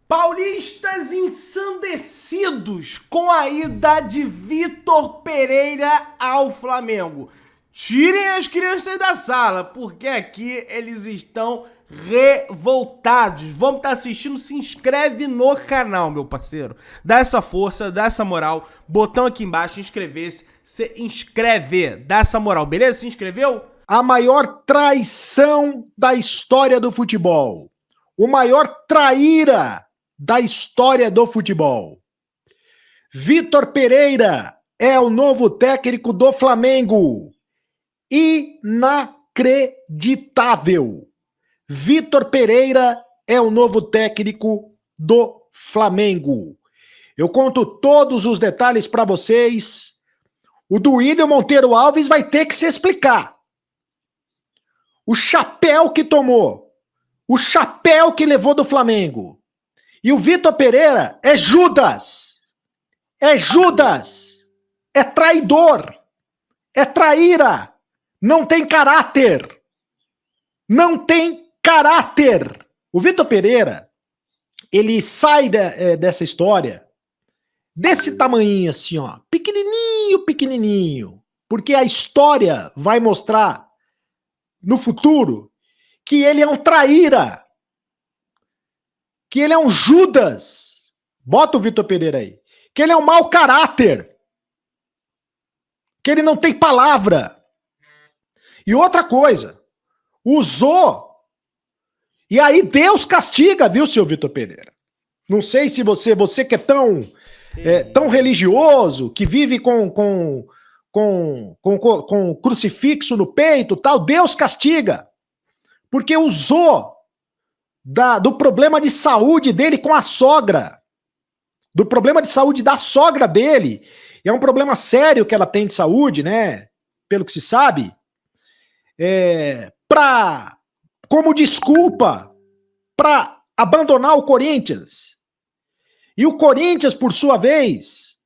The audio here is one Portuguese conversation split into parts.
Paulistas ensandecidos com a ida de Vitor Pereira ao Flamengo. Tirem as crianças da sala, porque aqui eles estão revoltados. Vamos estar assistindo, se inscreve no canal, meu parceiro. Dá essa força, dá essa moral. Botão aqui embaixo, inscrever-se. Se inscreve, dá essa moral, beleza? Se inscreveu? A maior traição da história do futebol. O maior traíra da história do futebol. Vitor Pereira é o novo técnico do Flamengo. Inacreditável. Vitor Pereira é o novo técnico do Flamengo. Eu conto todos os detalhes para vocês. O Duílio Monteiro Alves vai ter que se explicar. O chapéu que tomou. O chapéu que levou do Flamengo. E o Vitor Pereira é Judas. É Judas. É traidor. É traíra. Não tem caráter. Não tem caráter. O Vitor Pereira, ele sai dessa história desse tamanhinho assim, ó. Pequenininho, pequenininho. Porque a história vai mostrar no futuro que ele é um traíra. Que ele é um Judas. Bota o Vitor Pereira aí. Que ele é um mau caráter. Que ele não tem palavra. E outra coisa, usou. E aí Deus castiga, viu, seu Vitor Pereira? Não sei se você que é tão religioso, que vive com crucifixo no peito, tal, Deus castiga. Porque usou do problema de saúde dele com a sogra. Do problema de saúde da sogra dele. É um problema sério que ela tem de saúde, né? Pelo que se sabe. Como desculpa para abandonar o Corinthians. E o Corinthians, por sua vez,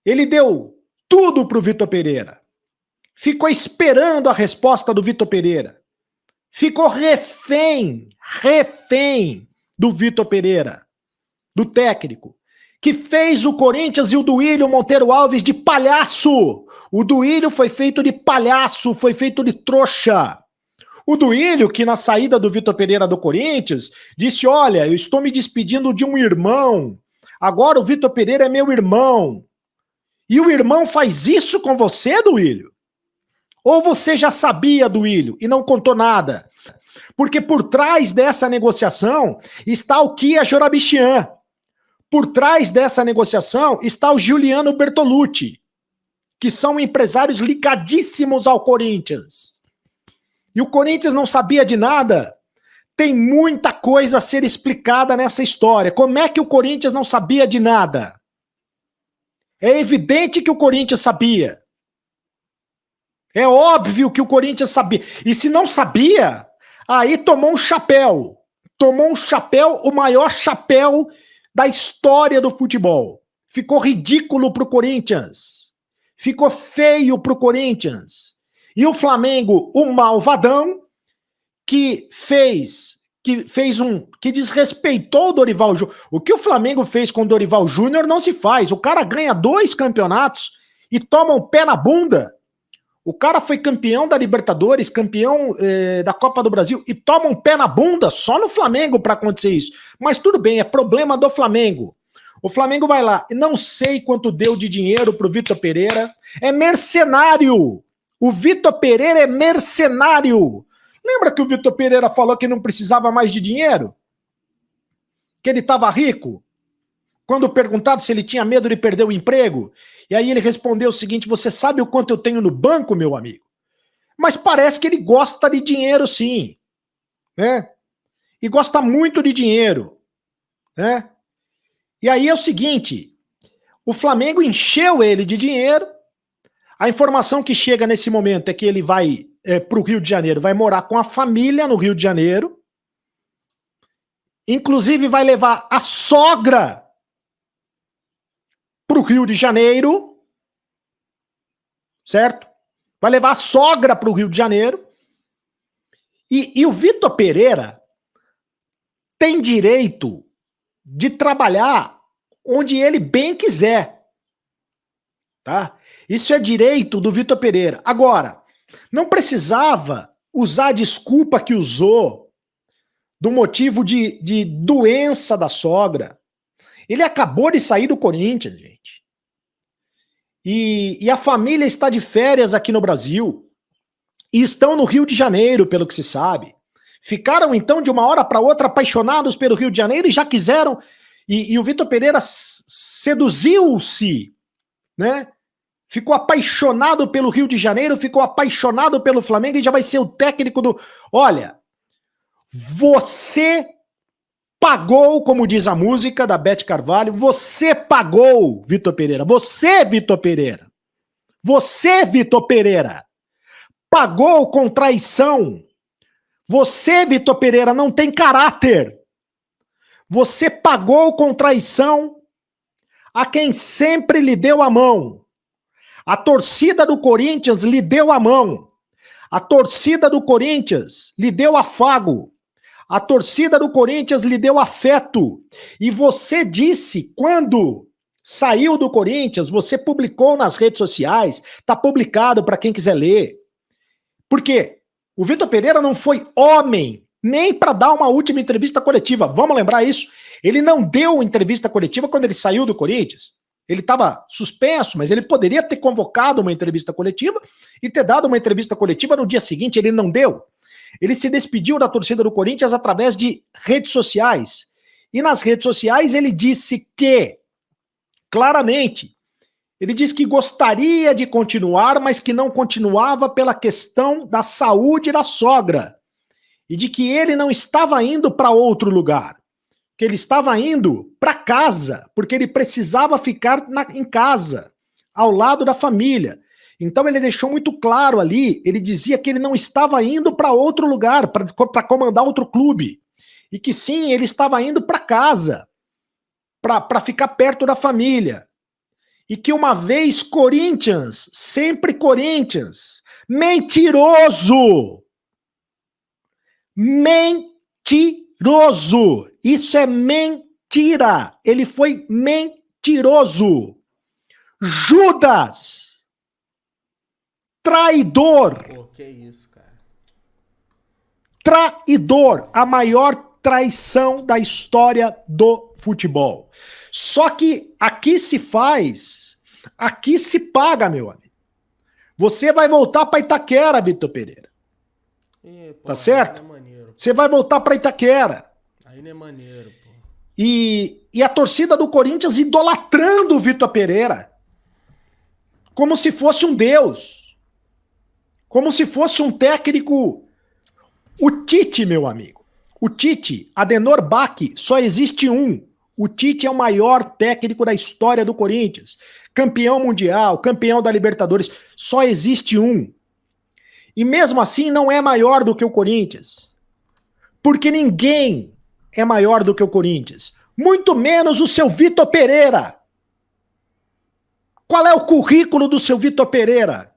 ele deu tudo pro Vitor Pereira. Ficou esperando a resposta do Vitor Pereira. Ficou refém do Vitor Pereira, do técnico, que fez o Corinthians e o Duílio Monteiro Alves de palhaço. O Duílio foi feito de palhaço, foi feito de trouxa. O Duílio, que na saída do Vitor Pereira do Corinthians, disse, olha, eu estou me despedindo de um irmão, agora o Vitor Pereira é meu irmão. E o irmão faz isso com você, Duílio? Ou você já sabia, Duílio, e não contou nada? Porque por trás dessa negociação está o Kia Jorabichian. Por trás dessa negociação está o Giuliano Bertolucci, que são empresários ligadíssimos ao Corinthians. E o Corinthians não sabia de nada. Tem muita coisa a ser explicada nessa história. Como é que o Corinthians não sabia de nada? É evidente que o Corinthians sabia. É óbvio que o Corinthians sabia. E se não sabia, aí tomou um chapéu. Tomou um chapéu, o maior chapéu da história do futebol. Ficou ridículo pro Corinthians. Ficou feio pro Corinthians. E o Flamengo, um malvadão, que desrespeitou o Dorival Júnior. O que o Flamengo fez com o Dorival Júnior não se faz. O cara ganha 2 campeonatos e toma um pé na bunda. O cara foi campeão da Libertadores, campeão da Copa do Brasil e toma um pé na bunda só no Flamengo para acontecer isso. Mas tudo bem, é problema do Flamengo. O Flamengo vai lá, não sei quanto deu de dinheiro pro Vitor Pereira, é mercenário. O Vitor Pereira é mercenário. Lembra que o Vitor Pereira falou que não precisava mais de dinheiro? Que ele estava rico? Quando perguntado se ele tinha medo de perder o emprego, e aí ele respondeu o seguinte, você sabe o quanto eu tenho no banco, meu amigo? Mas parece que ele gosta de dinheiro sim, né? E gosta muito de dinheiro, né? E aí é o seguinte, o Flamengo encheu ele de dinheiro, a informação que chega nesse momento é que ele vai para o Rio de Janeiro, vai morar com a família no Rio de Janeiro, inclusive vai levar a sogra para o Rio de Janeiro, certo? Vai levar a sogra para o Rio de Janeiro. E o Vitor Pereira tem direito de trabalhar onde ele bem quiser. Tá? Isso é direito do Vitor Pereira. Agora, não precisava usar a desculpa que usou do motivo de doença da sogra. Ele acabou de sair do Corinthians, gente. E a família está de férias aqui no Brasil. E estão no Rio de Janeiro, pelo que se sabe. Ficaram, então, de uma hora para outra apaixonados pelo Rio de Janeiro e já quiseram. E o Vitor Pereira seduziu-se, né? Ficou apaixonado pelo Rio de Janeiro, ficou apaixonado pelo Flamengo e já vai ser o técnico do... Olha, você pagou, como diz a música da Beth Carvalho, você pagou, Vitor Pereira. Você, Vitor Pereira. Você, Vitor Pereira. Pagou com traição. Você, Vitor Pereira, não tem caráter. Você pagou com traição a quem sempre lhe deu a mão. A torcida do Corinthians lhe deu a mão. A torcida do Corinthians lhe deu afago. A torcida do Corinthians lhe deu afeto. E você disse, quando saiu do Corinthians, você publicou nas redes sociais, tá publicado para quem quiser ler. Por quê? O Vitor Pereira não foi homem nem para dar uma última entrevista coletiva. Vamos lembrar isso? Ele não deu entrevista coletiva quando ele saiu do Corinthians. Ele estava suspenso, mas ele poderia ter convocado uma entrevista coletiva e ter dado uma entrevista coletiva no dia seguinte. Ele não deu. Ele se despediu da torcida do Corinthians através de redes sociais. E nas redes sociais ele disse que, claramente, ele disse que gostaria de continuar, mas que não continuava pela questão da saúde da sogra. E de que ele não estava indo para outro lugar. Que ele estava indo para casa, porque ele precisava ficar em casa, ao lado da família. Então ele deixou muito claro ali, ele dizia que ele não estava indo para outro lugar, para comandar outro clube. E que sim, ele estava indo para casa, para ficar perto da família. E que uma vez Corinthians, sempre Corinthians. Mentiroso! Mentiroso! Isso é mentira! Ele foi mentiroso! Judas! Traidor! Pô, que isso, cara? Traidor! A maior traição da história do futebol. Só que aqui se faz, aqui se paga, meu amigo. Você vai voltar para Itaquera, Vitor Pereira. Tá certo? Você vai voltar para Itaquera. Aí não é maneiro, pô. E a torcida do Corinthians idolatrando o Vitor Pereira. Como se fosse um deus. Como se fosse um técnico. O Tite, meu amigo. O Tite, Adenor Bach, só existe um. O Tite é o maior técnico da história do Corinthians. Campeão mundial, campeão da Libertadores. Só existe um. E mesmo assim não é maior do que o Corinthians. Porque ninguém é maior do que o Corinthians. Muito menos o seu Vitor Pereira. Qual é o currículo do seu Vitor Pereira?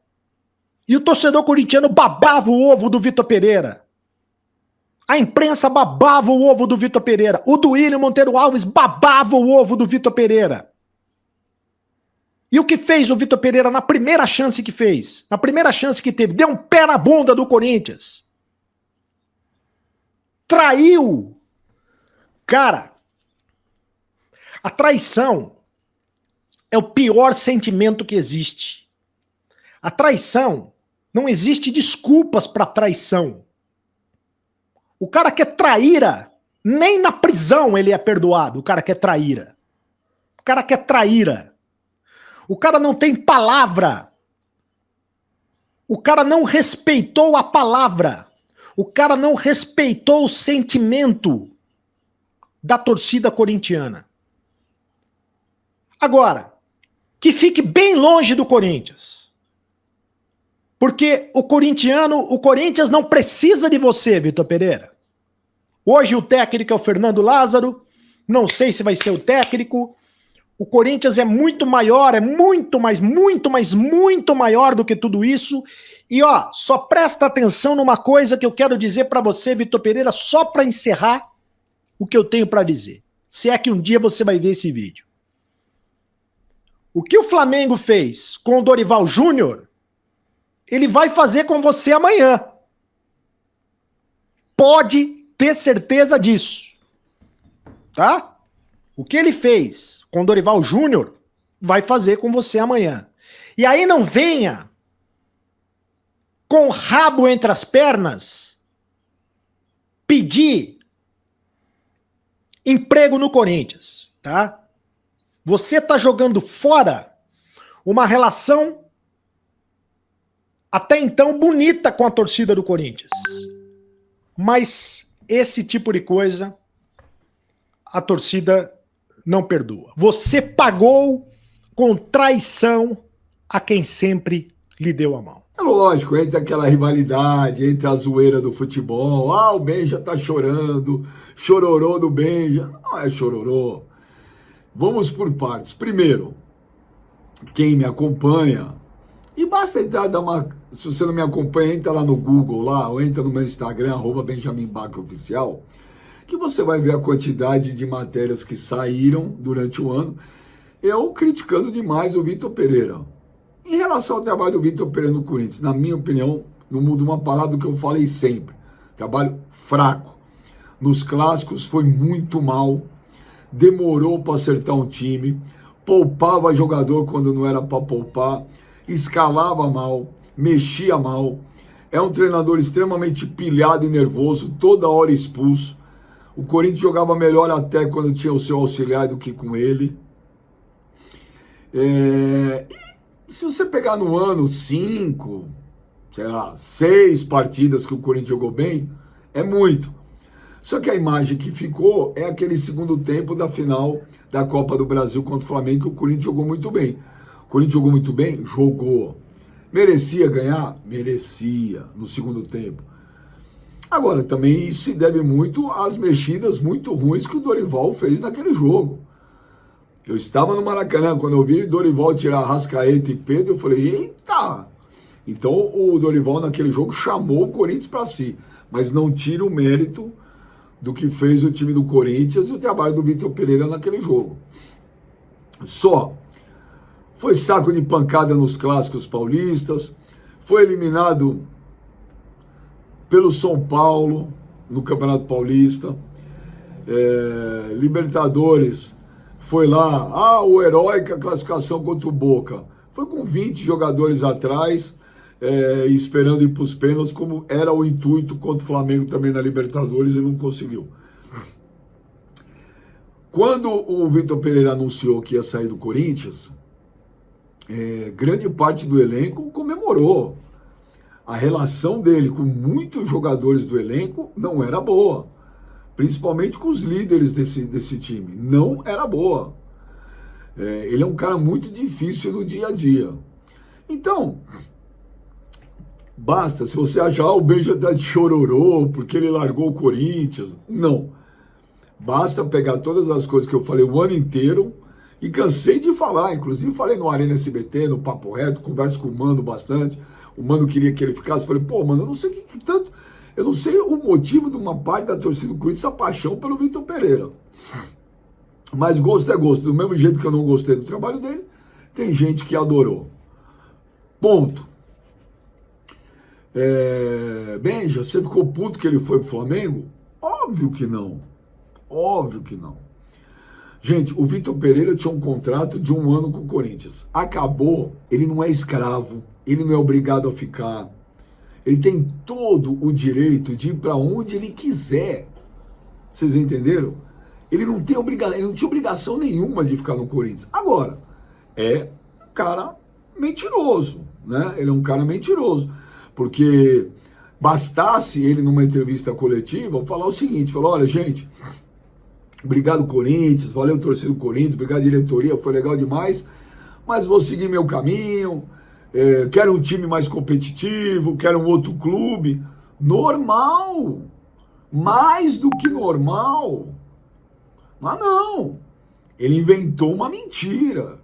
E o torcedor corintiano babava o ovo do Vitor Pereira. A imprensa babava o ovo do Vitor Pereira. O Duílio Monteiro Alves babava o ovo do Vitor Pereira. E o que fez o Vitor Pereira na primeira chance que fez? Na primeira chance que teve, deu um pé na bunda do Corinthians. Traiu. Cara, a traição é o pior sentimento que existe. A traição, não existe desculpas para traição. O cara que é traíra, nem na prisão ele é perdoado, o cara que é traíra. O cara que é traíra. O cara não tem palavra. O cara não respeitou a palavra. O cara não respeitou o sentimento da torcida corintiana. Agora, que fique bem longe do Corinthians. Porque o Corinthians não precisa de você, Vitor Pereira. Hoje o técnico é o Fernando Lázaro, não sei se vai ser o técnico. O Corinthians é muito maior, é muito maior do que tudo isso. E ó, só presta atenção numa coisa que eu quero dizer para você, Vitor Pereira, só para encerrar. o que eu tenho para dizer. Se é que um dia você vai ver esse vídeo. O que o Flamengo fez com o Dorival Júnior, ele vai fazer com você amanhã. Pode ter certeza disso. Tá? O que ele fez com o Dorival Júnior, vai fazer com você amanhã. E aí não venha com o rabo entre as pernas pedir emprego no Corinthians, tá? Você tá jogando fora uma relação até então bonita com a torcida do Corinthians. Mas esse tipo de coisa a torcida não perdoa. Você pagou com traição a quem sempre lhe deu a mão. É lógico, entre aquela rivalidade, entre a zoeira do futebol, o Benja tá chorando, chororô do Benja. Não é chororô. Vamos por partes. Primeiro, quem me acompanha, e basta entrar, se você não me acompanha, entra lá no Google, lá, ou entra no meu Instagram, @BenjaminBachOficial, que você vai ver a quantidade de matérias que saíram durante o ano, eu criticando demais o Vitor Pereira. Em relação ao trabalho do Vitor Pereira no Corinthians, na minha opinião, não muda uma palavra do que eu falei sempre. Trabalho fraco. Nos clássicos foi muito mal, demorou para acertar um time, poupava jogador quando não era para poupar, escalava mal, mexia mal. É um treinador extremamente pilhado e nervoso, toda hora expulso. O Corinthians jogava melhor até quando tinha o seu auxiliar do que com ele. E se você pegar no ano 5, sei lá, 6 partidas que o Corinthians jogou bem, é muito. Só que a imagem que ficou é aquele segundo tempo da final da Copa do Brasil contra o Flamengo, que o Corinthians jogou muito bem. O Corinthians jogou muito bem? Jogou. Merecia ganhar? Merecia no segundo tempo. Agora, também isso se deve muito às mexidas muito ruins que o Dorival fez naquele jogo. Eu estava no Maracanã, quando eu vi o Dorival tirar Arrascaeta e Pedro, eu falei, eita! Então o Dorival naquele jogo chamou o Corinthians para si, mas não tira o mérito do que fez o time do Corinthians e o trabalho do Vitor Pereira naquele jogo. Só foi saco de pancada nos clássicos paulistas, foi eliminado pelo São Paulo no Campeonato Paulista, Libertadores, foi lá, o heróica classificação contra o Boca. Foi com 20 jogadores atrás, esperando ir para os pênaltis, como era o intuito contra o Flamengo também na Libertadores, e não conseguiu. Quando o Vitor Pereira anunciou que ia sair do Corinthians, grande parte do elenco comemorou. A relação dele com muitos jogadores do elenco não era boa. Principalmente com os líderes desse time. Não era boa. Ele é um cara muito difícil no dia a dia. Então, basta, se você achar, o Benja tá de chororô porque ele largou o Corinthians. Não. Basta pegar todas as coisas que eu falei o ano inteiro e cansei de falar. Inclusive falei no Arena SBT, no Papo Reto, converso com o Mano bastante. O Mano queria que ele ficasse. Falei, mano, eu não sei o que tanto... Eu não sei o motivo de uma parte da torcida do Corinthians, essa paixão pelo Vitor Pereira. Mas gosto é gosto. Do mesmo jeito que eu não gostei do trabalho dele, tem gente que adorou. Ponto. Benja, você ficou puto que ele foi pro Flamengo? Óbvio que não. Óbvio que não. Gente, o Vitor Pereira tinha um contrato de 1 ano com o Corinthians. Acabou, ele não é escravo, ele não é obrigado a ficar. Ele tem todo o direito de ir para onde ele quiser. Vocês entenderam? Ele não tinha obrigação nenhuma de ficar no Corinthians. Agora, é um cara mentiroso, né? Ele é um cara mentiroso. Porque bastasse ele, numa entrevista coletiva, falar o seguinte, falar, olha, gente, obrigado Corinthians, valeu torcida do Corinthians, obrigado diretoria, foi legal demais, mas vou seguir meu caminho, quero um time mais competitivo, quero um outro clube. Normal. Mais do que normal. Mas não. Ele inventou uma mentira.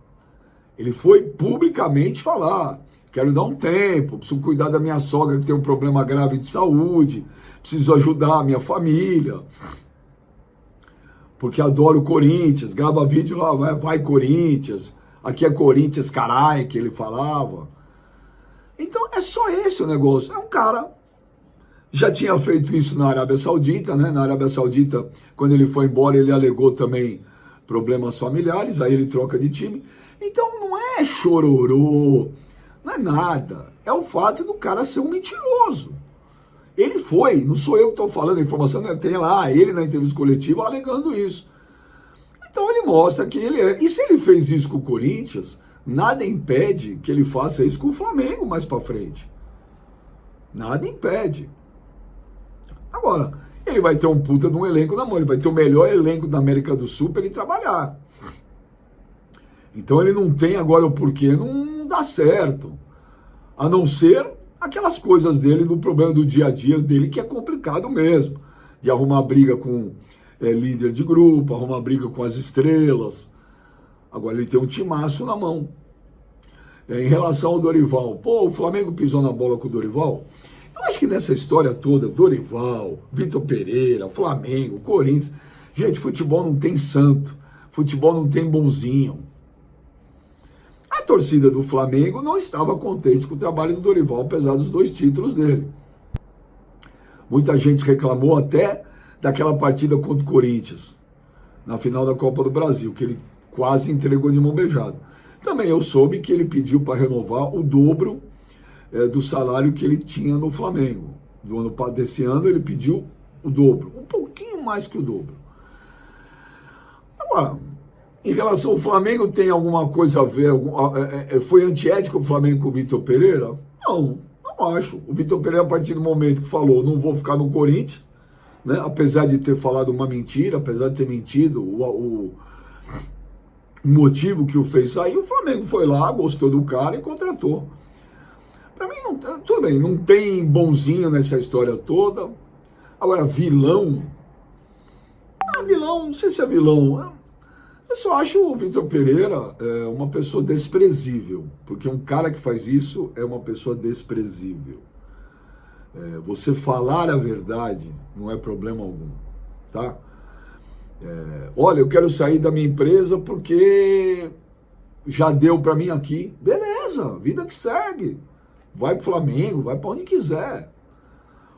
Ele foi publicamente falar, quero dar um tempo, preciso cuidar da minha sogra que tem um problema grave de saúde, preciso ajudar a minha família. porque adora o Corinthians, grava vídeo lá, vai Corinthians, aqui é Corinthians, carai, que ele falava. Então é só esse o negócio. É um cara, já tinha feito isso na Arábia Saudita, né? Na Arábia Saudita, quando ele foi embora, ele alegou também problemas familiares, aí ele troca de time. Então não é chororô, não é nada. É o fato do cara ser um mentiroso. Ele foi, não sou eu que estou falando, a informação tem lá, ele na entrevista coletiva alegando isso. Então ele mostra quem ele é. E se ele fez isso com o Corinthians, nada impede que ele faça isso com o Flamengo mais para frente. Nada impede. Agora, ele vai ter um puta de um elenco na mão, ele vai ter o melhor elenco da América do Sul para ele trabalhar. Então ele não tem agora o porquê, não dá certo. A não ser aquelas coisas dele, do problema do dia a dia dele, que é complicado mesmo. De arrumar briga com líder de grupo, arrumar briga com as estrelas. Agora ele tem um timaço na mão. Em relação ao Dorival, pô, o Flamengo pisou na bola com o Dorival. Eu acho que nessa história toda, Dorival, Vitor Pereira, Flamengo, Corinthians... Gente, futebol não tem santo. Futebol não tem bonzinho. A torcida do Flamengo não estava contente com o trabalho do Dorival, apesar dos 2 títulos dele. Muita gente reclamou até daquela partida contra o Corinthians, na final da Copa do Brasil, que ele quase entregou de mão beijada. Também eu soube que ele pediu para renovar o dobro do salário que ele tinha no Flamengo. Desse ano ele pediu o dobro, um pouquinho mais que o dobro. Agora, em relação ao Flamengo, tem alguma coisa a ver? Foi antiético o Flamengo com o Vitor Pereira? Não acho. O Vitor Pereira, a partir do momento que falou, não vou ficar no Corinthians, né? Apesar de ter falado uma mentira, apesar de ter mentido, o motivo que o fez sair, o Flamengo foi lá, gostou do cara e contratou. Para mim, tudo bem, não tem bonzinho nessa história toda. Agora, vilão? Vilão, não sei se é vilão. Eu só acho o Vitor Pereira uma pessoa desprezível, porque um cara que faz isso é uma pessoa desprezível. Você falar a verdade não é problema algum, tá? Olha, eu quero sair da minha empresa porque já deu para mim aqui. Beleza, vida que segue. Vai pro Flamengo, vai para onde quiser.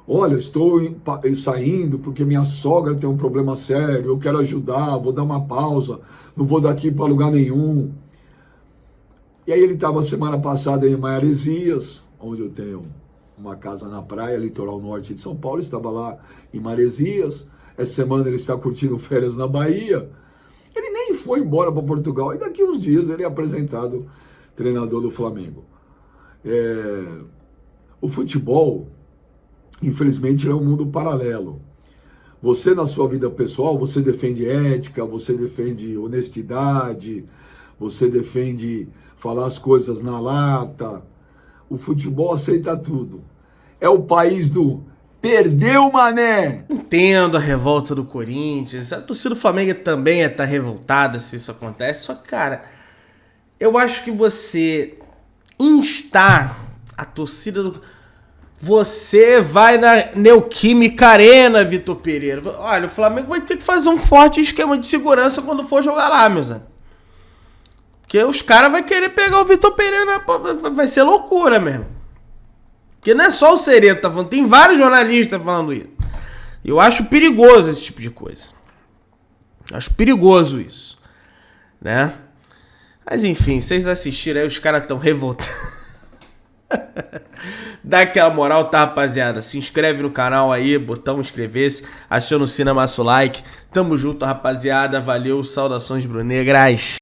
Olha, estou saindo porque minha sogra tem um problema sério, eu quero ajudar, vou dar uma pausa, não vou daqui para lugar nenhum. E aí ele estava semana passada em Maresias, onde eu tenho uma casa na praia, litoral norte de São Paulo, estava lá em Maresias. Essa semana ele está curtindo férias na Bahia. Ele nem foi embora para Portugal, e daqui uns dias ele é apresentado treinador do Flamengo. O futebol, infelizmente, é um mundo paralelo. Você, na sua vida pessoal, você defende ética, você defende honestidade, você defende falar as coisas na lata. O futebol aceita tudo. É o país do perdeu, mané! Entendo a revolta do Corinthians, a torcida do Flamengo também está revoltada se isso acontece, só que, cara, eu acho que você instar a torcida do... Você vai na Neoquímica Arena, Vitor Pereira. Olha, o Flamengo vai ter que fazer um forte esquema de segurança quando for jogar lá, meus amigos. Porque os caras vão querer pegar o Vitor Pereira, vai ser loucura mesmo. Porque não é só o Sereno que tá falando, tem vários jornalistas falando isso. Eu acho perigoso esse tipo de coisa. Acho perigoso isso, né? Mas enfim, vocês assistiram aí, os caras tão revoltados. Dá aquela moral, tá, rapaziada? Se inscreve no canal aí, botão inscrever-se, aciona o sino, amassa o like. Tamo junto, rapaziada. Valeu, saudações brunegras.